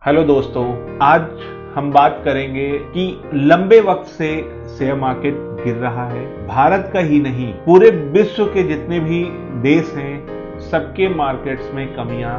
Hello दोस्तों, आज हम बात करेंगे कि लंबे वक्त से शेयर मार्केट गिर रहा है। भारत का ही नहीं, पूरे विश्व के जितने भी देश हैं सबके मार्केट्स में कमियां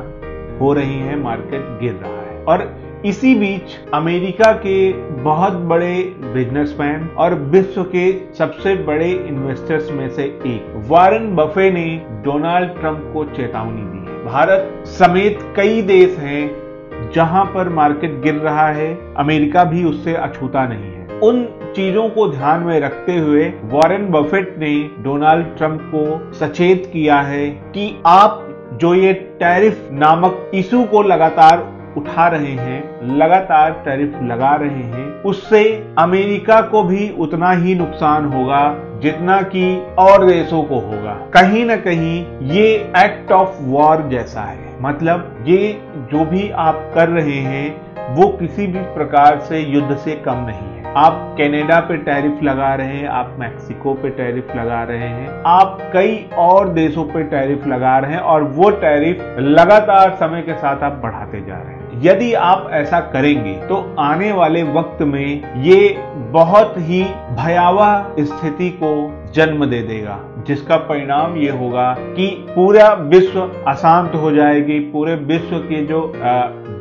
हो रही हैं, मार्केट गिर रहा है। और इसी बीच अमेरिका के बहुत बड़े बिजनेसमैन और विश्व के सबसे बड़े इन्वेस्टर्स में से एक वॉरेन बफे ने डोनाल्ड ट्रंप को चेतावनी दी है। भारत समेत कई देश हैं जहां पर मार्केट गिर रहा है, अमेरिका भी उससे अछूता नहीं है। उन चीजों को ध्यान में रखते हुए वॉरेन बफेट ने डोनाल्ड ट्रंप को सचेत किया है कि आप जो ये टैरिफ नामक इशू को लगातार उठा रहे हैं, लगातार टैरिफ लगा रहे हैं, उससे अमेरिका को भी उतना ही नुकसान होगा जितना कि और देशों को होगा। कहीं ना कहीं ये एक्ट ऑफ वॉर जैसा है। मतलब ये जो भी आप कर रहे हैं वो किसी भी प्रकार से युद्ध से कम नहीं है। आप कनाडा पे टैरिफ लगा रहे हैं, आप मैक्सिको पे टैरिफ लगा रहे हैं, आप कई और देशों पे टैरिफ लगा रहे हैं और वो टैरिफ लगातार समय के साथ आप बढ़ाते जा रहे हैं। यदि आप ऐसा करेंगे तो आने वाले वक्त में ये बहुत ही भयावह स्थिति को जन्म दे देगा, जिसका परिणाम ये होगा कि पूरा विश्व अशांत हो जाएगी। पूरे विश्व के जो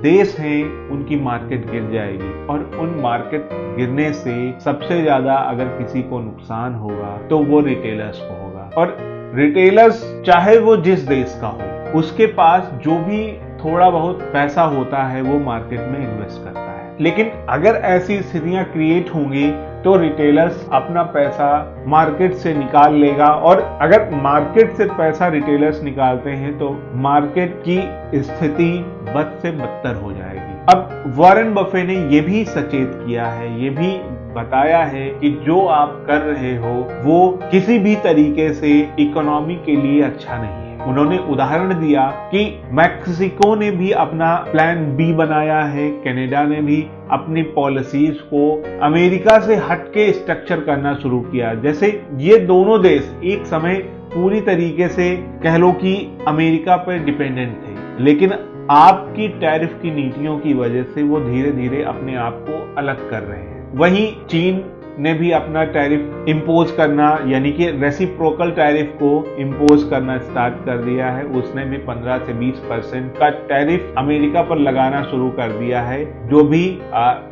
देश हैं उनकी मार्केट गिर जाएगी और उन मार्केट गिरने से सबसे ज्यादा अगर किसी को नुकसान होगा तो वो रिटेलर्स को होगा। और रिटेलर्स चाहे वो जिस देश का हो, उसके पास जो भी थोड़ा बहुत पैसा होता है वो मार्केट में इन्वेस्ट करता है। लेकिन अगर ऐसी स्थितियां क्रिएट होंगी तो रिटेलर्स अपना पैसा मार्केट से निकाल लेगा और अगर मार्केट से पैसा रिटेलर्स निकालते हैं तो मार्केट की स्थिति बद से बदतर हो जाएगी। अब वॉरेन बफे ने यह भी सचेत किया है, ये भी बताया है कि जो आप कर रहे हो वो किसी भी तरीके से इकोनॉमी के लिए अच्छा नहीं है। उन्होंने उदाहरण दिया कि मैक्सिको ने भी अपना प्लान बी बनाया है, कनाडा ने भी अपनी पॉलिसीज को अमेरिका से हटके स्ट्रक्चर करना शुरू किया। जैसे ये दोनों देश एक समय पूरी तरीके से कह लो कि अमेरिका पर डिपेंडेंट थे, लेकिन आपकी टैरिफ की नीतियों की वजह से वो धीरे धीरे अपने आप को अलग कर रहे हैं। वहीं चीन ने भी अपना टैरिफ इंपोज करना यानी कि रेसिप्रोकल टैरिफ को इंपोज करना स्टार्ट कर दिया है। उसने भी 15 से 20% का टैरिफ अमेरिका पर लगाना शुरू कर दिया है, जो भी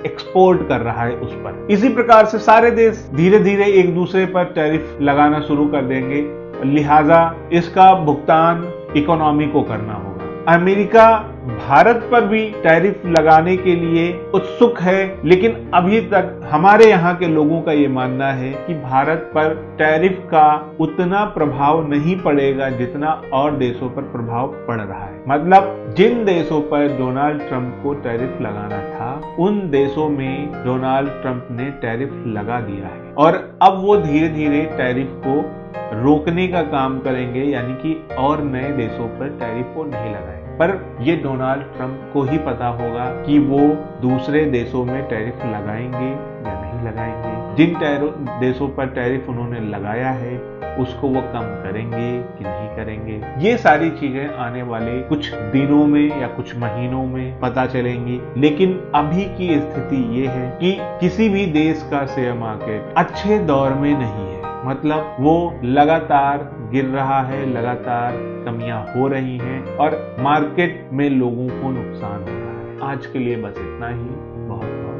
एक्सपोर्ट कर रहा है उस पर। इसी प्रकार से सारे देश धीरे धीरे एक दूसरे पर टैरिफ लगाना शुरू कर देंगे, लिहाजा इसका भुगतान इकोनॉमी को करना होगा। अमेरिका भारत पर भी टैरिफ लगाने के लिए उत्सुक है, लेकिन अभी तक हमारे यहाँ के लोगों का ये मानना है कि भारत पर टैरिफ का उतना प्रभाव नहीं पड़ेगा जितना और देशों पर प्रभाव पड़ रहा है। मतलब जिन देशों पर डोनाल्ड ट्रंप को टैरिफ लगाना था उन देशों में डोनाल्ड ट्रंप ने टैरिफ लगा दिया है और अब वो धीरे धीरे टैरिफ को रोकने का काम करेंगे, यानी कि और नए देशों पर टैरिफ को नहीं लगाएंगे। पर ये डोनाल्ड ट्रंप को ही पता होगा कि वो दूसरे देशों में टैरिफ लगाएंगे या नहीं लगाएंगे। जिन देशों पर टैरिफ उन्होंने लगाया है उसको वो कम करेंगे कि नहीं करेंगे, ये सारी चीजें आने वाले कुछ दिनों में या कुछ महीनों में पता चलेंगी। लेकिन अभी की स्थिति ये है कि किसी भी देश का शेयर मार्केट अच्छे दौर में नहीं है। मतलब वो लगातार गिर रहा है, लगातार कमियां हो रही हैं और मार्केट में लोगों को नुकसान हो रहा है। आज के लिए बस इतना ही। बहुत बहुत